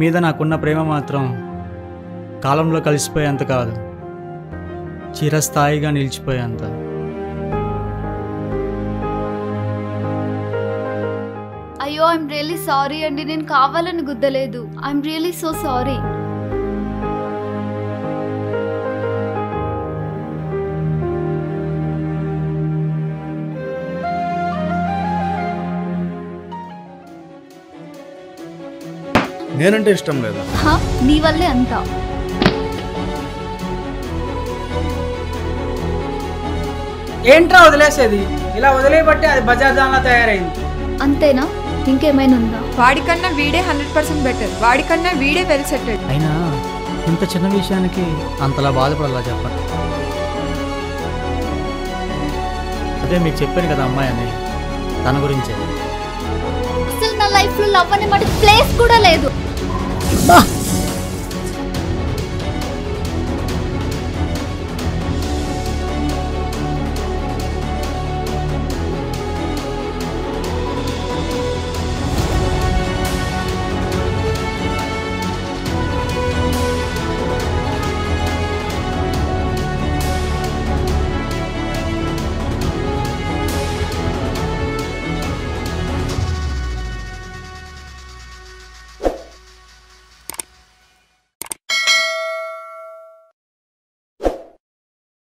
మీద నాకున్న ప్రేమ మాత్రం కాలంలో కలిసిపోయేంత కాదు, చిరస్థాయిగా నిలిచిపోయేంత. అయ్యో, ఐఎమ్ రియల్లీ సారీ అండి, నేను కావాలని గుద్దలేదు. I'm really so sorry. నేనంటే ఇష్టం లేదా? నీ వల్లే అంతా. ఏంట్రా వదిలేసేది? ఇలా వదిలేయబట్టి అది బజార్ దానిలా తయారైంది. అంతేనా? ఇంకేమైనా ఉందా? వాడికన్నా వీడే 100% బెటర్. వాడికన్నా వీడే వెల్ సెటెడ్. అయినా ఇంత చిన్న విషయానికి అంతలా బాధపడాలా చెప్పండి? అదే మీకు చెప్పాను కదా అమ్మాయి అని, తన గురించే. అసలు నా లైఫ్ లో లవ్ అనే మాట ప్లేస్ కూడా లేదు.